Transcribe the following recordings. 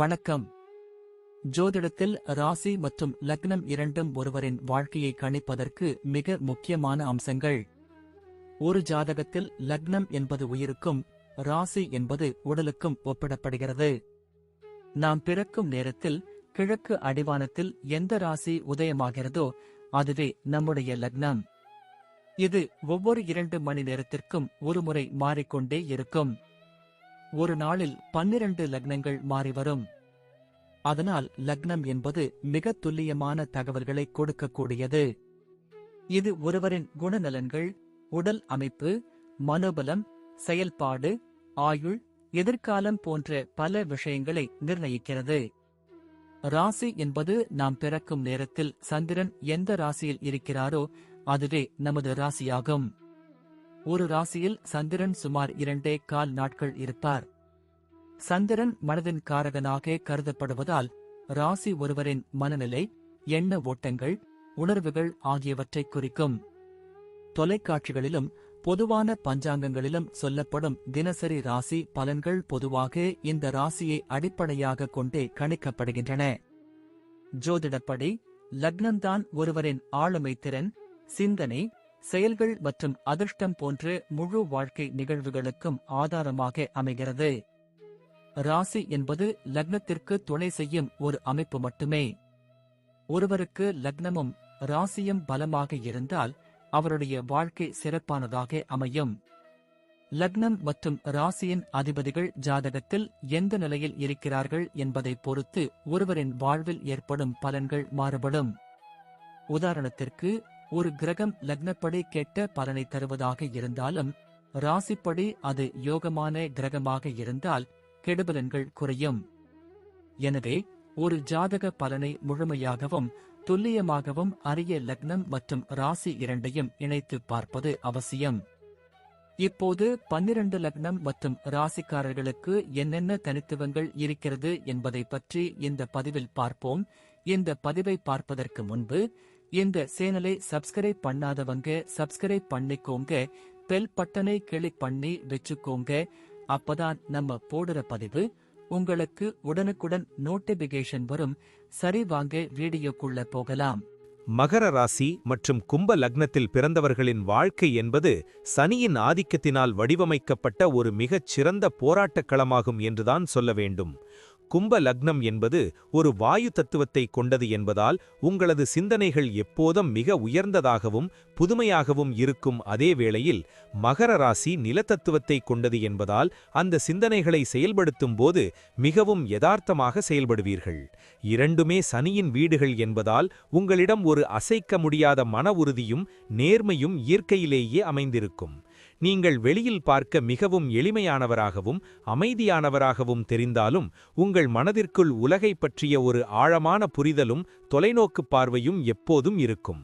வணக்கம். ஜோதிடத்தில் ராசி மற்றும் லக்னம் இரண்டும் ஒருவரின் வாழ்க்கையை கணிப்பதற்கு மிக முக்கியமான அம்சங்கள். ஒரு ஜாதகத்தில் லக்னம் என்பது உயிருக்கும், ராசி என்பது உடலுக்கும் ஒப்பிடப்படுகிறது. நாம் பிறக்கும் நேரத்தில் கிழக்கு அடிவானத்தில் எந்த ராசி உதயமாகிறதோ அதுவே நம்முடைய லக்னம். இது ஒவ்வொரு 2 மணி நேரத்திற்கும் ஒருமுறை மாறிக்கொண்டே இருக்கும். ஒரு நாளில் 12 லக்னங்கள் மாறிவரும். அதனால் லக்னம் என்பது மிக துல்லியமான தகவல்களை கொடுக்கக்கூடியது. இது ஒருவரின் குணநலன்கள், உடல் அமைப்பு, மனோபலம், செயல்பாடு, ஆயுள், எதிர்காலம் போன்ற பல விஷயங்களை நிர்ணயிக்கிறது. ராசி என்பது நாம் பிறக்கும் நேரத்தில் சந்திரன் எந்த ராசியில் இருக்கிறாரோ அதுவே நமது ராசியாகும். ஒரு ராசியில் சந்திரன் சுமார் 2.25 நாட்கள் இருப்பார். சந்திரன் மனதின் காரகனாக கருதப்படுவதால் ராசி ஒருவரின் மனநிலை, எண்ண ஓட்டங்கள், உணர்வுகள் ஆகியவற்றை குறிக்கும். தொலைக்காட்சிகளிலும் பொதுவான பஞ்சாங்கங்களிலும் சொல்லப்படும் தினசரி ராசி பலன்கள் பொதுவாக இந்த ராசியை அடிப்படையாக கொண்டே கணிக்கப்படுகின்றன. ஜோதிடப்படி லக்னம்தான் ஒருவரின் ஆளுமை திறன், சிந்தனை, செயல்கள் மற்றும் அதிர்ஷ்டம் போன்ற முழு வாழ்க்கை நிகழ்வுகளுக்கும் ஆதாரமாக அமைகிறது. ராசி என்பது லக்னத்திற்கு துணை செய்யும் ஒரு அமைப்பு மட்டுமே. ஒருவருக்கு லக்னமும் ராசியும் பலமாக இருந்தால் அவருடைய வாழ்க்கை சிறப்பானதாக அமையும். லக்னம் மற்றும் ராசியின் அதிபதிகள் ஜாதகத்தில் எந்த நிலையில் இருக்கிறார்கள் என்பதை பொறுத்து ஒருவரின் வாழ்வில் ஏற்படும் பலன்கள் மாறுபடும். உதாரணத்திற்கு, ஒரு கிரகம் லக்னப்படி கெட்ட பலனை தருவதாக இருந்தாலும் ராசிப்படி அது யோகமான கிரகமாக இருந்தால் கெடுபலன்கள் குறையும். எனவே ஒரு ஜாதக பலனை முழுமையாகவும் துல்லியமாகவும் அறிய லக்னம் மற்றும் ராசி இரண்டையும் இணைத்து பார்ப்பது அவசியம். இப்போது 12 லக்னம் மற்றும் ராசிக்காரர்களுக்கு என்னென்ன தனித்துவங்கள் இருக்கிறது என்பதை பற்றி இந்த பதிவில் பார்ப்போம். இந்த பதிவை பார்ப்பதற்கு முன்பு இந்த சேனலை சப்ஸ்கிரைப் பண்ணாதவங்க சப்ஸ்கிரைப் பண்ணிக்கோங்க, பெல் பட்டனை கிளிக் பண்ணி வச்சுக்கோங்க. அப்பதான் நம்ம போடுற பதிவு உங்களுக்கு உடனுக்குடன் நோட்டிபிகேஷன் வரும். சரி, வாங்க வீடியோக்குள்ள போகலாம். மகர ராசி மற்றும் கும்ப லக்னத்தில் பிறந்தவர்களின் வாழ்க்கை என்பது சனியின் ஆதிக்கத்தினால் வடிவமைக்கப்பட்ட ஒரு மிகச் சிறந்த போராட்டக் களமாகும் என்றுதான் சொல்ல வேண்டும். கும்ப லக்னம் என்பது ஒரு வாயு தத்துவத்தை கொண்டது என்பதால் உங்களது சிந்தனைகள் எப்போதும் மிக உயர்ந்ததாகவும் புதுமையாகவும் இருக்கும். அதே வேளையில் மகர ராசி நிலத்தத்துவத்தை கொண்டது என்பதால் அந்த சிந்தனைகளை செயல்படுத்தும் போது மிகவும் யதார்த்தமாக செயல்படுவீர்கள். இரண்டுமே சனியின் வீடுகள் என்பதால் உங்களிடம் ஒரு அசைக்க முடியாத மன உறுதியும் நேர்மையும் இயற்கையிலேயே அமைந்திருக்கும். நீங்கள் வெளியில் பார்க்க மிகவும் எளிமையானவராகவும் அமைதியானவராகவும் தெரிந்தாலும் உங்கள் மனதிற்குள் உலகை பற்றிய ஒரு ஆழமான புரிதலும் தொலைநோக்கு பார்வையும் எப்போதும் இருக்கும்.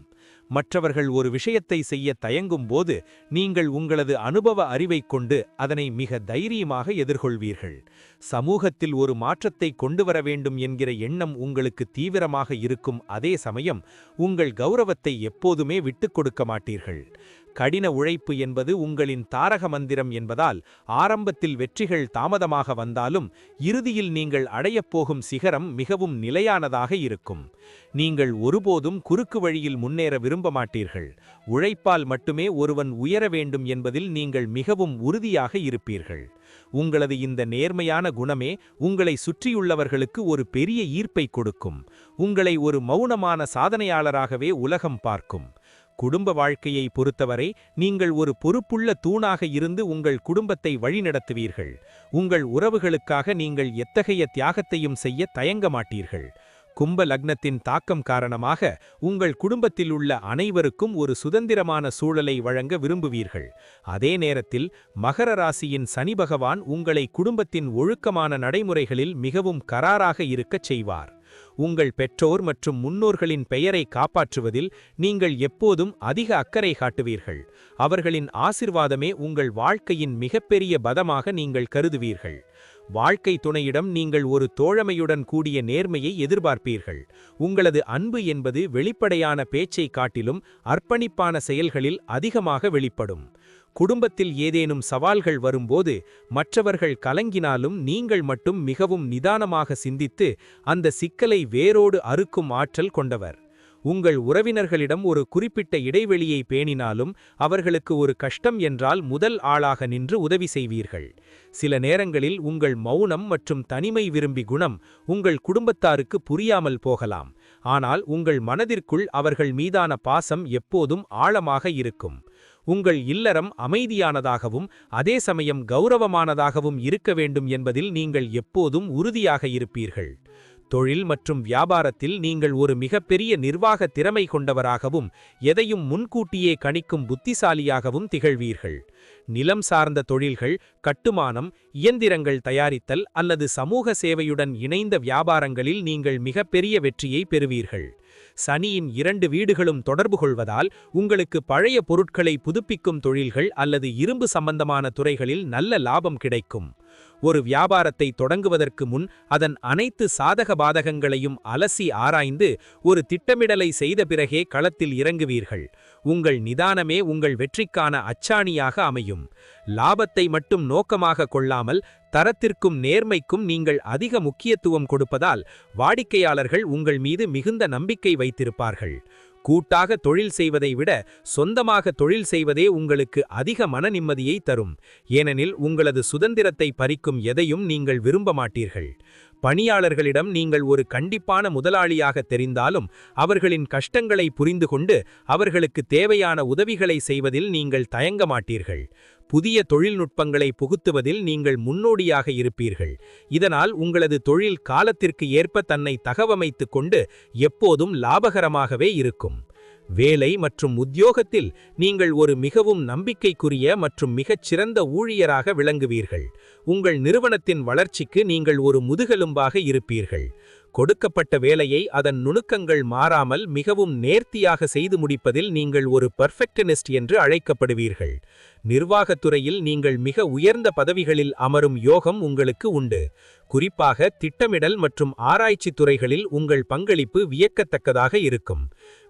மற்றவர்கள் ஒரு விஷயத்தை செய்ய தயங்கும் போது நீங்கள் உங்களது அனுபவ அறிவைக் கொண்டு அதனை மிக தைரியமாக எதிர்கொள்வீர்கள். சமூகத்தில் ஒரு மாற்றத்தை கொண்டுவர வேண்டும் என்கிற எண்ணம் உங்களுக்கு தீவிரமாக இருக்கும். அதே சமயம் உங்கள் கௌரவத்தை எப்போதுமே விட்டுக் கொடுக்க மாட்டீர்கள். கடின உழைப்பு என்பது உங்களின் தாரக மந்திரம் என்பதால் ஆரம்பத்தில் வெற்றிகள் தாமதமாக வந்தாலும் இறுதியில் நீங்கள் அடையப் போகும் சிகரம் மிகவும் நிலையானதாக இருக்கும். நீங்கள் ஒருபோதும் குறுக்கு வழியில் முன்னேற விரும்ப மாட்டீர்கள். உழைப்பால் மட்டுமே ஒருவன் உயர வேண்டும் என்பதில் நீங்கள் மிகவும் உறுதியாக இருப்பீர்கள். உங்களது இந்த நேர்மையான குணமே உங்களை சுற்றியுள்ளவர்களுக்கு ஒரு பெரிய ஈர்ப்பை கொடுக்கும். உங்களை ஒரு மௌனமான சாதனையாளராகவே உலகம் பார்க்கும். குடும்ப வாழ்க்கையை பொறுத்தவரை நீங்கள் ஒரு பொறுப்புள்ள தூணாக இருந்து உங்கள் குடும்பத்தை வழிநடத்துவீர்கள். உங்கள் உறவுகளுக்காக நீங்கள் எத்தகைய தியாகத்தையும் செய்ய தயங்க மாட்டீர்கள். கும்ப லக்னத்தின் தாக்கம் காரணமாக உங்கள் குடும்பத்தில் உள்ள அனைவருக்கும் ஒரு சுதந்திரமான சூழலை வழங்க விரும்புவீர்கள். அதே நேரத்தில் மகர ராசியின் சனி பகவான் உங்களை குடும்பத்தின் ஒழுக்கமான நடைமுறைகளில் மிகவும் கராராக இருக்கச் செய்வார். உங்கள் பெற்றோர் மற்றும் முன்னோர்களின் பெயரை காப்பாற்றுவதில் நீங்கள் எப்போதும் அதிக அக்கறை காட்டுவீர்கள். அவர்களின் ஆசிர்வாதமே உங்கள் வாழ்க்கையின் மிகப்பெரிய பதமாக நீங்கள் கருதுவீர்கள். வாழ்க்கை துணையிடம் நீங்கள் ஒரு தோழமையுடன் கூடிய நேர்மையை எதிர்பார்ப்பீர்கள். உங்களது அன்பு என்பது வெளிப்படையான பேச்சை காட்டிலும் அர்ப்பணிப்பான செயல்களில் அதிகமாக வெளிப்படும். குடும்பத்தில் ஏதேனும் சவால்கள் வரும்போது மற்றவர்கள் கலங்கினாலும் நீங்கள் மட்டும் மிகவும் நிதானமாக சிந்தித்து அந்த சிக்கலை வேரோடு அறுக்கும் ஆற்றல் கொண்டவர். உங்கள் உறவினர்களிடம் ஒரு குறிப்பிட்ட இடைவெளியை பேணினாலும் அவர்களுக்கு ஒரு கஷ்டம் என்றால் முதல் ஆளாக நின்று உதவி செய்வீர்கள். சில நேரங்களில் உங்கள் மௌனம் மற்றும் தனிமை விரும்பி குணம் உங்கள் குடும்பத்தாருக்கு புரியாமல் போகலாம். ஆனால் உங்கள் மனதிற்குள் அவர்கள் மீதான பாசம் எப்போதும் ஆழமாக இருக்கும். உங்கள் இல்லறம் அமைதியானதாகவும் அதே சமயம் கௌரவமானதாகவும் இருக்க வேண்டும் என்பதில் நீங்கள் எப்போதும் உறுதியாக இருப்பீர்கள். தொழில் மற்றும் வியாபாரத்தில் நீங்கள் ஒரு மிகப்பெரிய நிர்வாக திறமை கொண்டவராகவும் எதையும் முன்கூட்டியே கணிக்கும் புத்திசாலியாகவும் திகழ்வீர்கள். நிலம் சார்ந்த தொழில்கள், கட்டுமானம், இயந்திரங்கள் தயாரித்தல் அல்லது சமூக சேவையுடன் இணைந்த வியாபாரங்களில் நீங்கள் மிகப்பெரிய வெற்றியை பெறுவீர்கள். சனியின் 2 வீடுகளும் தொடர்பு கொள்வதால் உங்களுக்கு பழைய பொருட்களை புதுப்பிக்கும் தொழில்கள் அல்லது இரும்பு சம்பந்தமான துறைகளில் நல்ல லாபம் கிடைக்கும். ஒரு வியாபாரத்தை தொடங்குவதற்கு முன் அதன் அனைத்து சாதக பாதகங்களையும் அலசி ஆராய்ந்து ஒரு திட்டமிடலை செய்த பிறகே களத்தில் இறங்குவீர்கள். உங்கள் நிதானமே உங்கள் வெற்றிக்கான அச்சாணியாக அமையும். லாபத்தை மட்டும் நோக்கமாக கொள்ளாமல் தரத்திற்கும் நேர்மைக்கும் நீங்கள் அதிக முக்கியத்துவம் கொடுப்பதால் வாடிக்கையாளர்கள் உங்கள் மீது மிகுந்த நம்பிக்கை வைத்திருப்பார்கள். கூட்டாக தொழில் செய்வதை விட சொந்தமாக தொழில் செய்வதே உங்களுக்கு அதிக மன நிம்மதியை தரும். ஏனெனில் உங்களது சுதந்திரத்தை பறிக்கும் எதையும் நீங்கள் விரும்ப மாட்டீர்கள். பணியாளர்களிடம் நீங்கள் ஒரு கண்டிப்பான முதலாளியாக தெரிந்தாலும் அவர்களின் கஷ்டங்களை புரிந்து கொண்டு அவர்களுக்கு தேவையான உதவிகளை செய்வதில் நீங்கள் தயங்க மாட்டீர்கள். புதிய தொழில்நுட்பங்களை புகுத்துவதில் நீங்கள் முன்னோடியாக இருப்பீர்கள். இதனால் உங்களது தொழில் காலத்திற்கு ஏற்ப தன்னை தகவமைத்துக் கொண்டு எப்போதும் லாபகரமாகவே இருக்கும். வேலை மற்றும் உத்தியோகத்தில் நீங்கள் ஒரு மிகவும் நம்பிக்கைக்குரிய மற்றும் மிகச்சிறந்த ஊழியராக விளங்குவீர்கள். உங்கள் நிறுவனத்தின் வளர்ச்சிக்கு நீங்கள் ஒரு முதுகெலும்பாக இருப்பீர்கள். கொடுக்கப்பட்ட வேலையை அதன் நுணுக்கங்கள் மாறாமல் மிகவும் நேர்த்தியாக செய்து முடிப்பதில் நீங்கள் ஒரு பெர்ஃபெக்ஷனிஸ்ட் என்று அழைக்கப்படுவீர்கள். நிர்வாகத்துறையில் நீங்கள் மிக உயர்ந்த பதவிகளில் அமரும் யோகம் உங்களுக்கு உண்டு. குறிப்பாக திட்டமிடல் மற்றும் ஆராய்ச்சி துறைகளில் உங்கள் பங்களிப்பு வியக்கத்தக்கதாக இருக்கும்.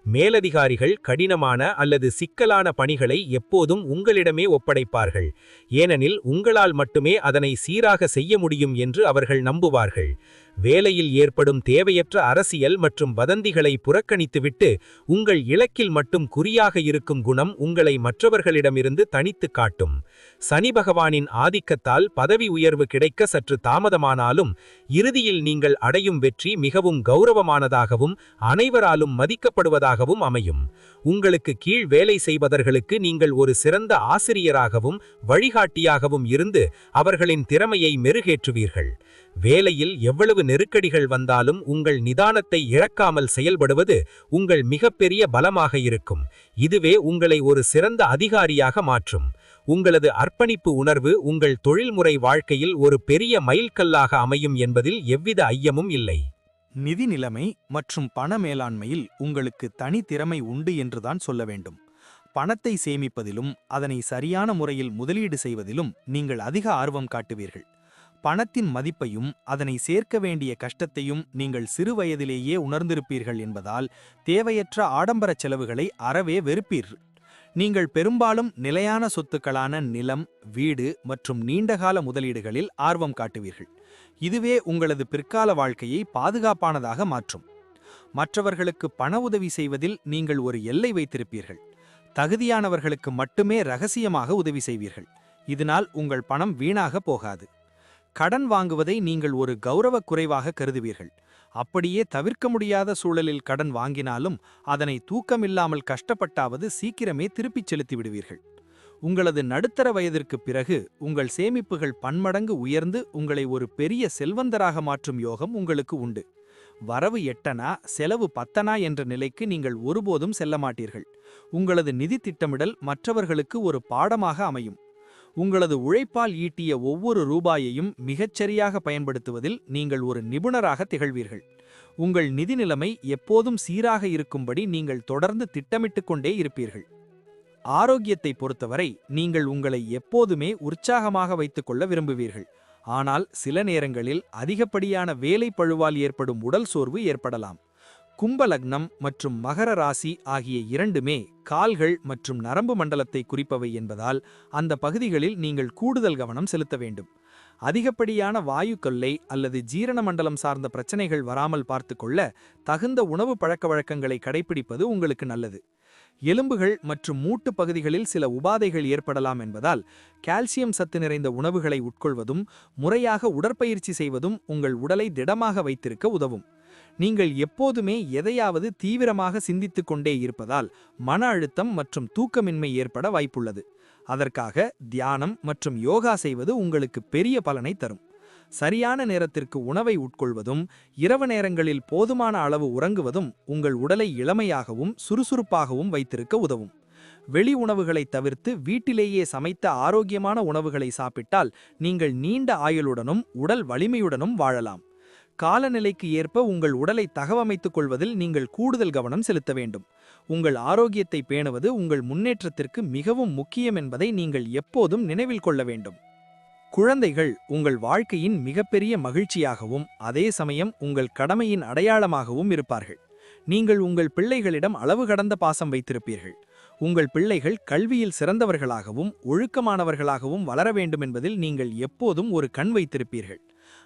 மேலதிகாரிகள் கடினமான அல்லது சிக்கலான பணிகளை எப்போதும் உங்களிடமே ஒப்படைப்பார்கள். ஏனெனில் உங்களால் மட்டுமே அதனை சீராக செய்ய முடியும் என்று அவர்கள் நம்புவார்கள். வேலையில் ஏற்படும் தேவையற்ற அரசியல் மற்றும் வதந்திகளை புறக்கணித்துவிட்டு உங்கள் இலக்கில் மட்டும் குறியாக இருக்கும் குணம் உங்களை மற்றவர்களிடமிருந்து தனித்து காட்டும். சனி பகவானின் ஆதிக்கத்தால் பதவி உயர்வு கிடைக்க சற்று தாமதமானாலும் இறுதியில் நீங்கள் அடையும் வெற்றி மிகவும் கௌரவமானதாகவும் அனைவராலும் மதிக்கப்படுவதாகவும் அமையும். உங்களுக்கு கீழ் வேலை செய்வதர்களுக்கு நீங்கள் ஒரு சிறந்த ஆசிரியராகவும் வழிகாட்டியாகவும் இருந்து அவர்களின் திறமையை மெருகேற்றுவீர்கள். வேலையில் எவ்வளவு நெருக்கடிகள் வந்தாலும் உங்கள் நிதானத்தை இழக்காமல் செயல்படுவது உங்கள் மிகப்பெரிய பலமாக இருக்கும். இதுவே உங்களை ஒரு சிறந்த அதிகாரியாக மாற்றும். உங்களது அர்ப்பணிப்பு உணர்வு உங்கள் தொழில்முறை வாழ்க்கையில் ஒரு பெரிய மைல்கல்லாக அமையும் என்பதில் எவ்வித ஐயமும் இல்லை. நிதி நிலைமை மற்றும் பண மேலாண்மையில் உங்களுக்கு தனி திறமை உண்டு என்றுதான் சொல்ல வேண்டும். பணத்தை சேமிப்பதிலும் அதனை சரியான முறையில் முதலீடு செய்வதிலும் நீங்கள் அதிக ஆர்வம் காட்டுவீர்கள். பணத்தின் மதிப்பையும் அதனை சேர்க்க வேண்டிய கஷ்டத்தையும் நீங்கள் சிறு வயதிலேயே உணர்ந்திருப்பீர்கள் என்பதால் தேவையற்ற ஆடம்பர செலவுகளை அறவே வெறுப்பீர்கள். நீங்கள் பெரும்பாலும் நிலையான சொத்துக்களான நிலம், வீடு மற்றும் நீண்டகால முதலீடுகளில் ஆர்வம் காட்டுவீர்கள். இதுவே உங்களது பிற்கால வாழ்க்கையை பாதுகாப்பானதாக மாற்றும். மற்றவர்களுக்கு பண உதவி செய்வதில் நீங்கள் ஒரு எல்லை வைத்திருப்பீர்கள். தகுதியானவர்களுக்கு மட்டுமே ரகசியமாக உதவி செய்வீர்கள். இதனால் உங்கள் பணம் வீணாக போகாது. கடன் வாங்குவதை நீங்கள் ஒரு கௌரவ குறைவாக கருதுவீர்கள். அப்படியே தவிர்க்க முடியாத சூழலில் கடன் வாங்கினாலும் அதனை தூக்கமில்லாமல் கஷ்டப்பட்டாவது சீக்கிரமே திருப்பிச் செலுத்தி விடுவீர்கள். உங்களது நடுத்தர வயதிற்கு பிறகு உங்கள் சேமிப்புகள் பன்மடங்கு உயர்ந்து உங்களை ஒரு பெரிய செல்வந்தராக மாற்றும் யோகம் உங்களுக்கு உண்டு. வரவு 8 செலவு 10 என்ற நிலைக்கு நீங்கள் ஒருபோதும் செல்ல மாட்டீர்கள். உங்களது நிதி திட்டமிடல் மற்றவர்களுக்கு ஒரு பாடமாக அமையும். உங்களது உழைப்பால் ஈட்டிய ஒவ்வொரு ரூபாயையும் மிகச்சரியாக பயன்படுத்துவதில் நீங்கள் ஒரு நிபுணராக திகழ்வீர்கள். உங்கள் நிதி நிலைமை எப்போதும் சீராக இருக்கும்படி நீங்கள் தொடர்ந்து திட்டமிட்டுக் கொண்டே இருப்பீர்கள். ஆரோக்கியத்தை பொறுத்தவரை நீங்கள் உங்களை எப்போதுமே உற்சாகமாக வைத்துக்கொள்ள விரும்புவீர்கள். ஆனால் சில நேரங்களில் அதிகப்படியான வேலை பழுவால் ஏற்படும் உடல் சோர்வு ஏற்படலாம். கும்ப லக்னம் மற்றும் மகர ராசி ஆகிய இரண்டுமே கால்கள் மற்றும் நரம்பு மண்டலத்தை குறிப்பவை என்பதால் அந்த பகுதிகளில் நீங்கள் கூடுதல் கவனம் செலுத்த வேண்டும். அதிகப்படியான வாயு தொல்லை அல்லது ஜீரண மண்டலம் சார்ந்த பிரச்சனைகள் வராமல் பார்த்துக்கொள்ள தகுந்த உணவு பழக்கவழக்கங்களை கடைபிடிப்பது உங்களுக்கு நல்லது. எலும்புகள் மற்றும் மூட்டு பகுதிகளில் சில உபாதைகள் ஏற்படலாம் என்பதால் கால்சியம் சத்து நிறைந்த உணவுகளை உட்கொள்வதும் முறையாக உடற்பயிற்சி செய்வதும் உங்கள் உடலை திடமாக வைத்திருக்க உதவும். நீங்கள் எப்போதுமே எதையாவது தீவிரமாக சிந்தித்துக் கொண்டே இருப்பதால் மன அழுத்தம் மற்றும் தூக்கமின்மை ஏற்பட வாய்ப்புள்ளது. அதற்காக தியானம் மற்றும் யோகா செய்வது உங்களுக்கு பெரிய பலனை தரும். சரியான நேரத்திற்கு உணவை உட்கொள்வதும் இரவு நேரங்களில் போதுமான அளவு உறங்குவதும் உங்கள் உடலை இளமையாகவும் சுறுசுறுப்பாகவும் வைத்திருக்க உதவும். வெளி உணவுகளை தவிர்த்து வீட்டிலேயே சமைத்த ஆரோக்கியமான உணவுகளை சாப்பிட்டால் நீங்கள் நீண்ட ஆயுளுடனும் உடல் வலிமையுடனும் வாழலாம். காலநிலைக்கு ஏற்ப உங்கள் உடலை தகவமைத்துக் கொள்வதில் நீங்கள் கூடுதல் கவனம் செலுத்த வேண்டும். உங்கள் ஆரோக்கியத்தை பேணுவது உங்கள் முன்னேற்றத்திற்கு மிகவும் முக்கியம் என்பதை நீங்கள் எப்போதும் நினைவில் கொள்ள வேண்டும். குழந்தைகள் உங்கள் வாழ்க்கையின் மிகப்பெரிய மகிழ்ச்சியாகவும் அதே சமயம் உங்கள் கடமையின் அடையாளமாகவும் இருப்பார்கள். நீங்கள் உங்கள் பிள்ளைகளிடம் அளவு கடந்த பாசம் வைத்திருப்பீர்கள். உங்கள் பிள்ளைகள் கல்வியில் சிறந்தவர்களாகவும் ஒழுக்கமானவர்களாகவும் வளர வேண்டும் என்பதில் நீங்கள் எப்போதும் ஒரு கண் வைத்திருப்பீர்கள்.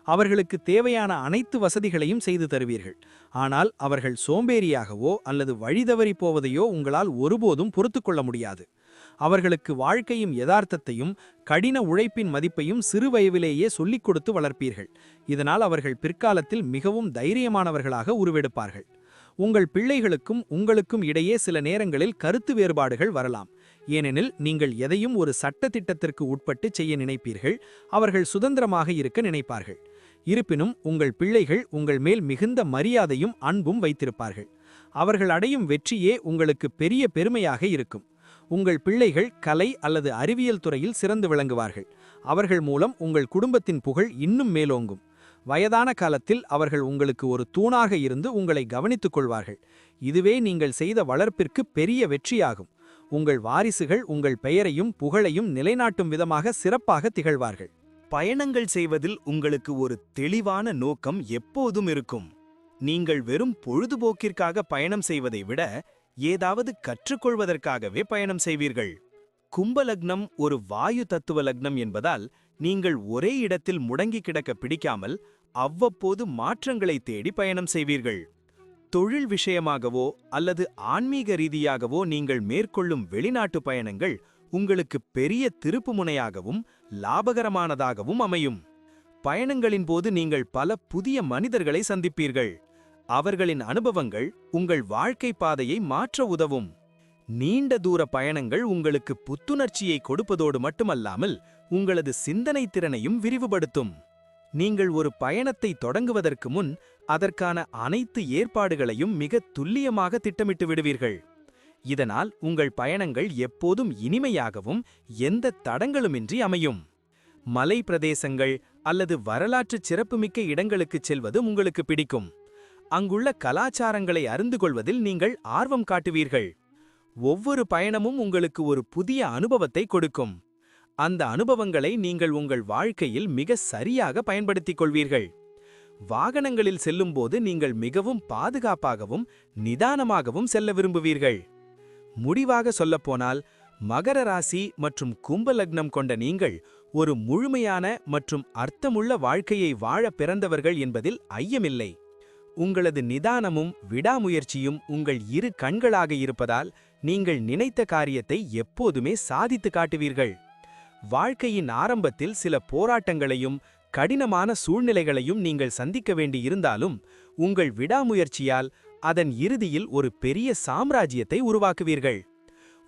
அவர்களுக்கு தேவையான அனைத்து வசதிகளையும் செய்து தருவீர்கள். ஆனால் அவர்கள் சோம்பேறியாகவோ அல்லது வழிதவறி போவதையோ உங்களால் ஒருபோதும் பொறுத்துக்கொள்ள முடியாது. அவர்களுக்கு வாழ்க்கையும் யதார்த்தத்தையும் கடின உழைப்பின் மதிப்பையும் சிறு வயதிலேயே சொல்லிக் கொடுத்து வளர்ப்பீர்கள். இதனால் அவர்கள் பிற்காலத்தில் மிகவும் தைரியமானவர்களாக உருவெடுப்பார்கள். உங்கள் பிள்ளைகளுக்கும் உங்களுக்கும் இடையே சில நேரங்களில் கருத்து வேறுபாடுகள் வரலாம். ஏனெனில் நீங்கள் எதையும் ஒரு சட்ட திட்டத்திற்கு உட்பட்டு செய்ய நினைப்பீர்கள். அவர்கள் சுதந்திரமாக இருக்க நினைப்பார்கள். இருப்பினும் உங்கள் பிள்ளைகள் உங்கள் மேல் மிகுந்த மரியாதையும் அன்பும் வைத்திருப்பார்கள். அவர்கள் அடையும் வெற்றியே உங்களுக்கு பெரிய பெருமையாக இருக்கும். உங்கள் பிள்ளைகள் கலை அல்லது அறிவியல் துறையில் சிறந்து விளங்குவார்கள். அவர்கள் மூலம் உங்கள் குடும்பத்தின் புகழ் இன்னும் மேலோங்கும். வயதான காலத்தில் அவர்கள் உங்களுக்கு ஒரு தூணாக இருந்து உங்களை கவனித்துக் கொள்வார்கள். இதுவே நீங்கள் செய்த வளர்ப்பிற்கு பெரிய வெற்றியாகும். உங்கள் வாரிசுகள் உங்கள் பெயரையும் புகழையும் நிலைநாட்டும் விதமாக சிறப்பாக திகழ்வார்கள். பயணங்கள் செய்வதில் உங்களுக்கு ஒரு தெளிவான நோக்கம் எப்போதும் இருக்கும். நீங்கள் வெறும் பொழுதுபோக்கிற்காக பயணம் செய்வதை விட ஏதாவது கற்றுக்கொள்வதற்காகவே பயணம் செய்வீர்கள். கும்ப லக்னம் ஒரு வாயு தத்துவ லக்னம் என்பதால் நீங்கள் ஒரே இடத்தில் முடங்கி கிடக்க பிடிக்காமல் அவ்வப்போது மாற்றங்களை தேடி பயணம் செய்வீர்கள். தொழில் விஷயமாகவோ அல்லது ஆன்மீக ரீதியாகவோ நீங்கள் மேற்கொள்ளும் வெளிநாட்டு பயணங்கள் உங்களுக்கு பெரிய திருப்புமுனையாகவும் லாபகரமானதாகவும் அமையும். பயணங்களின் போது நீங்கள் பல புதிய மனிதர்களை சந்திப்பீர்கள். அவர்களின் அனுபவங்கள் உங்கள் வாழ்க்கை பாதையை மாற்ற உதவும். நீண்ட தூர பயணங்கள் உங்களுக்கு புத்துணர்ச்சியை கொடுப்பதோடு மட்டுமல்லாமல் உங்களது சிந்தனை திறனையும் விரிவுபடுத்தும். நீங்கள் ஒரு பயணத்தை தொடங்குவதற்கு முன் அதற்கான அனைத்து ஏற்பாடுகளையும் மிக துல்லியமாக திட்டமிட்டு விடுவீர்கள். இதனால் உங்கள் பயணங்கள் எப்போதும் இனிமையாகவும் எந்த தடங்களுமின்றி அமையும். மலை பிரதேசங்கள் அல்லது வரலாற்று சிறப்புமிக்க இடங்களுக்குச் செல்வது உங்களுக்கு பிடிக்கும். அங்குள்ள கலாச்சாரங்களை அறிந்து கொள்வதில் நீங்கள் ஆர்வம் காட்டுவீர்கள். ஒவ்வொரு பயணமும் உங்களுக்கு ஒரு புதிய அனுபவத்தை கொடுக்கும். அந்த அனுபவங்களை நீங்கள் உங்கள் வாழ்க்கையில் மிக சரியாக பயன்படுத்திக் கொள்வீர்கள். வாகனங்களில் செல்லும்போது நீங்கள் மிகவும் பாதுகாப்பாகவும் நிதானமாகவும் செல்ல விரும்புவீர்கள். முடிவாக சொல்லப்போனால் மகர ராசி மற்றும் கும்ப லக்னம் கொண்ட நீங்கள் ஒரு முழுமையான மற்றும் அர்த்தமுள்ள வாழ்க்கையை வாழ பிறந்தவர்கள் என்பதில் ஐயமில்லை. உங்களது நிதானமும் விடாமுயற்சியும் உங்கள் இரு கண்களாக இருப்பதால் நீங்கள் நினைத்த காரியத்தை எப்போதுமே சாதித்து காட்டுவீர்கள். வாழ்க்கையின் ஆரம்பத்தில் சில போராட்டங்களையும் கடினமான சூழ்நிலைகளையும் நீங்கள் சந்திக்க வேண்டியிருந்தாலும் உங்கள் விடாமுயற்சியால் அதன் இறுதியில் ஒரு பெரிய சாம்ராஜ்யத்தை உருவாக்குவீர்கள்.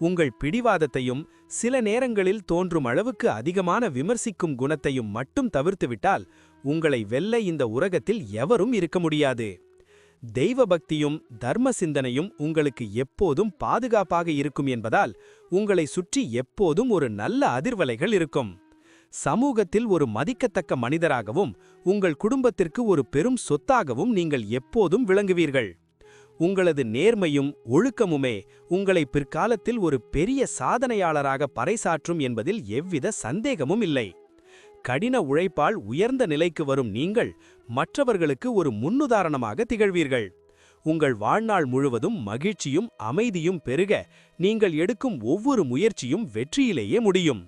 உங்கள் பிடிவாதத்தையும் சில நேரங்களில் தோன்றும் அளவுக்கு அதிகமான விமர்சிக்கும் குணத்தையும் மட்டும் தவிர்த்துவிட்டால் உங்களை வெல்ல இந்த உலகத்தில் எவரும் இருக்க முடியாது. தெய்வ பக்தியும் தர்ம சிந்தனையும் உங்களுக்கு எப்போதும் பாதுகாப்பாக இருக்கும் என்பதால் உங்களை சுற்றி எப்போதும் ஒரு நல்ல அதிர்வலைகள் இருக்கும். சமூகத்தில் ஒரு மதிக்கத்தக்க மனிதராகவும் உங்கள் குடும்பத்திற்கு ஒரு பெரும் சொத்தாகவும் நீங்கள் எப்போதும் விளங்குவீர்கள். உங்களது நேர்மையும் ஒழுக்கமுமே உங்களை பிற்காலத்தில் ஒரு பெரிய சாதனையாளராக பறைசாற்றும் என்பதில் எவ்வித சந்தேகமும் இல்லை. கடின உழைப்பால் உயர்ந்த நிலைக்கு வரும் நீங்கள் மற்றவர்களுக்கு ஒரு முன்னுதாரணமாக திகழ்வீர்கள். உங்கள் வாழ்நாள் முழுவதும் மகிழ்ச்சியும் அமைதியும் பெருக நீங்கள் எடுக்கும் ஒவ்வொரு முயற்சியும் வெற்றியிலேயே முடியும்.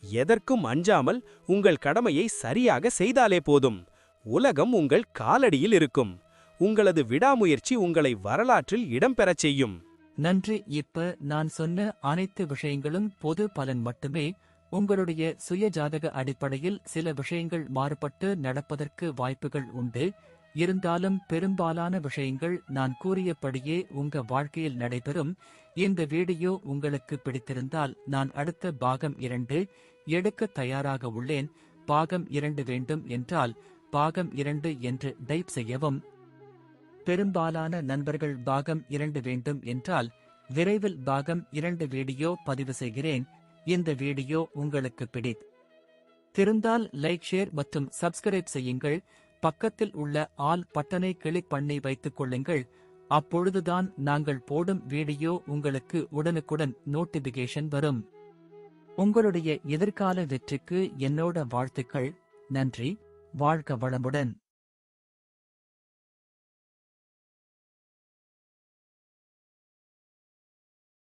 எதற்கும் அஞ்சாமல் உங்கள் கடமையை சரியாக செய்தாலே போதும். உலகம் உங்கள் காலடியில் இருக்கும். உங்களது விடாமுயற்சி உங்களை வரலாற்றில் இடம்பெறச் செய்யும். நன்றி. இப்ப நான் சொன்ன அனைத்து விஷயங்களும் பொது பலன் மட்டுமே. உங்களுடைய சுய ஜாதக அடிப்படையில் சில விஷயங்கள் மாறுபட்டு நடப்பதற்கு வாய்ப்புகள் உண்டு. இருந்தாலும் பெரும்பாலான விஷயங்கள் நான் கூறியபடியே உங்க வாழ்க்கையில் நடைபெறும். இந்த வீடியோ உங்களுக்கு பிடித்திருந்தால் நான் அடுத்த பாகம் 2 எடுக்க தயாராக உள்ளேன். பாகம் 2 வேண்டும் என்றால் பாகம் 2 என்று டைப் செய்யவும். பெரும்பாலான நண்பர்கள் பாகம் 2 வேண்டும் என்றால் விரைவில் பாகம் 2 வீடியோ பதிவு செய்கிறேன். இந்த வீடியோ உங்களுக்கு பிடித்திருந்தால் லைக், ஷேர் மற்றும் சப்ஸ்கிரைப் செய்யுங்கள். பக்கத்தில் உள்ள ஆல் பட்டனை கிளிக் பண்ணி வைத்துக் கொள்ளுங்கள். அப்பொழுதுதான் நாங்கள் போடும் வீடியோ உங்களுக்கு உடனுக்குடன் நோட்டிபிகேஷன் வரும். உங்களுடைய எதிர்கால வெற்றிக்கு என்னோட வாழ்த்துக்கள். நன்றி. வாழ்க வளமுடன்.